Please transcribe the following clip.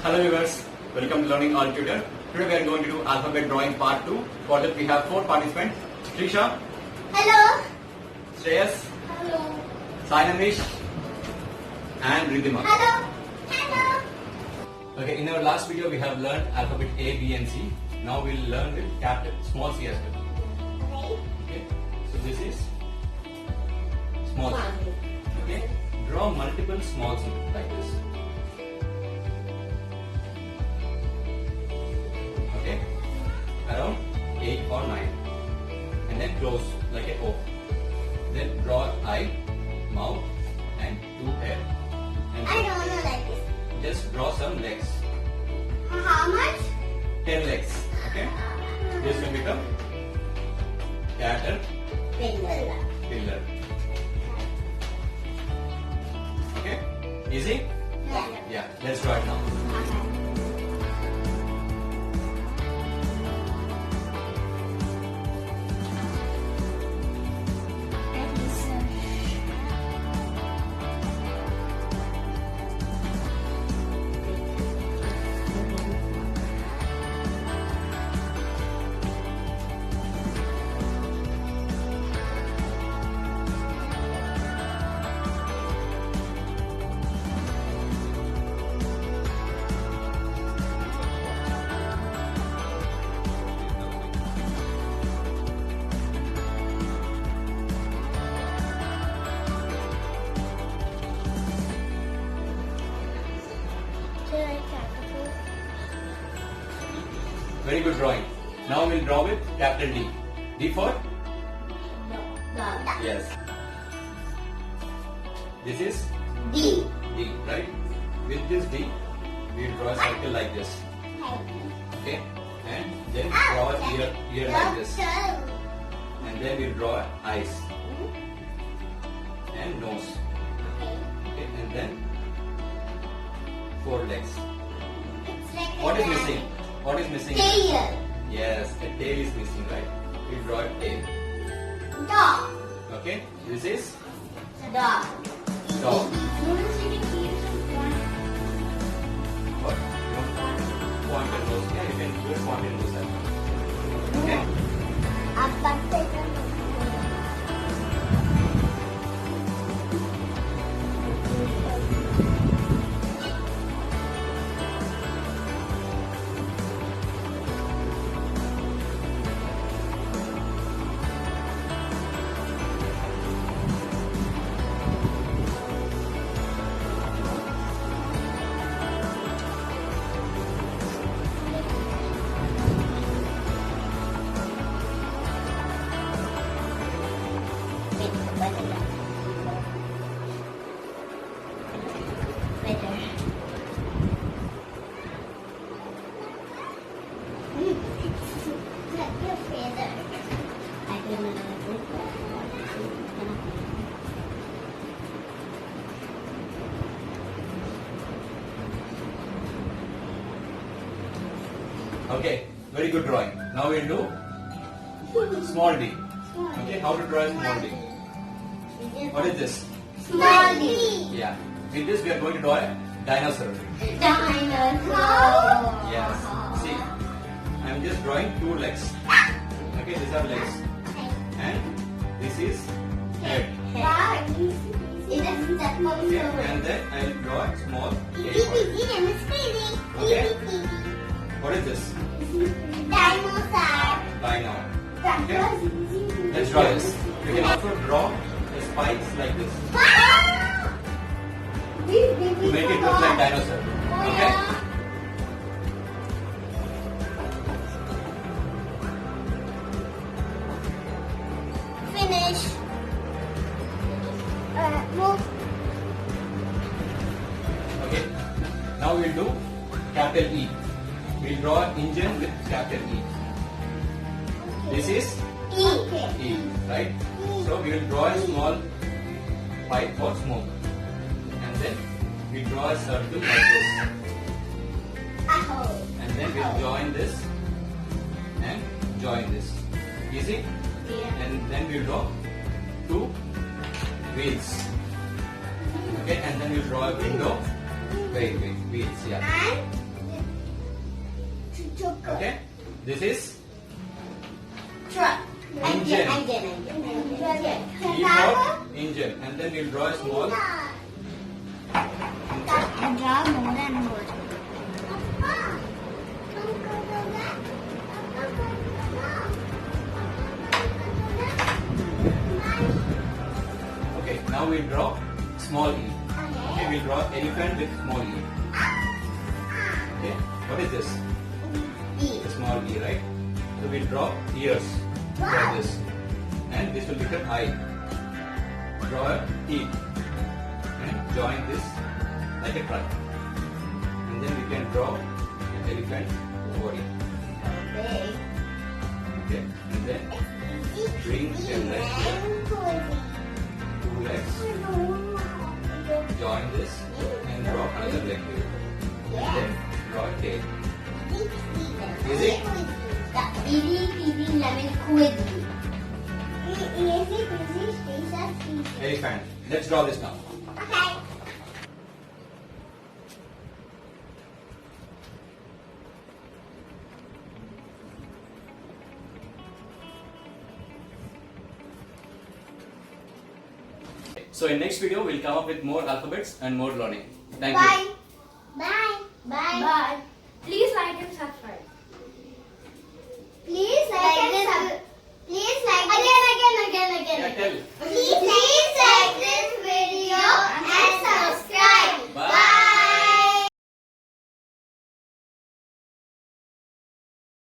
Hello viewers, welcome to Learning All Tutor. Today we are going to do alphabet drawing part 2. For that we have 4 participants. Trisha, Hello. Shreyas, Hello. Sainamish and Ridhima. Hello. Hello. Okay, in our last video we have learned alphabet A, B and C. Now we will learn with capital small c as well. Okay. Okay, so this is small c. Small. Okay, draw multiple small c like this. Okay, around 8 or 9, and then close like a O. Then draw eye, mouth and 2 hair, and I don't know like this. just draw some legs, How much? 10 legs. Okay, this will become caterpillar. Pillar. Okay, easy? Yeah. Yeah, let's draw it now. Very good drawing. Now we'll draw with capital D. D for? Yes. This is D. D, right? With this D, we'll draw a circle like this. Okay? And then draw ear like this. And then we'll draw eyes and nose. Okay? And then 4 legs. What is missing? What is missing? Tail. Yes, a tail is missing, right? We draw a tail. Dog. Okay, this is Dog. dog. What? Point and nose. Yeah, you can do a point and nose as well. Okay. Okay, very good drawing. Now we'll do small d. Okay, how to draw a small d? What is this? Small D. Yeah, with this we are going to draw a dinosaur. Dinosaur. Yes. See, I am just drawing 2 legs. Okay, these are legs, and this is head. Okay, and then I will draw a small tail. Okay. What is this? Dinosaur. By now. Okay. Let's draw this. You can also draw the spikes like this to make it look like dinosaur. Okay. Finish. Move. Okay. Now we'll do capital E. We'll draw engine with capital E. This is E. E, right? So we will draw a small pipe for smoke, and then we draw a circle like this, and then we'll join this and join this. Easy? And then we'll draw 2 wheels. Okay, and then we'll draw a window. Wait, wheels, yeah. Chocolate. Okay. This is Truck. Engine. Engine. E for engine, and then we'll draw a small. I draw more than more. Okay. Now we'll draw small e. Okay. We'll draw elephant with small e. Okay. What is this? E. A small e, right? So we'll draw ears like this, and this will become eye. Draw a T and join this like a truck, and then we can draw an elephant body. Big. Okay, and then bring a leg here, two legs, join this and draw another leg here, and then draw a tail. Easy? Easy peasy lemon squeezy. Easy peasy squeezy. Elephant. Let's draw this now. Okay. So in next video we'll come up with more alphabets and more learning. Thank you. Bye.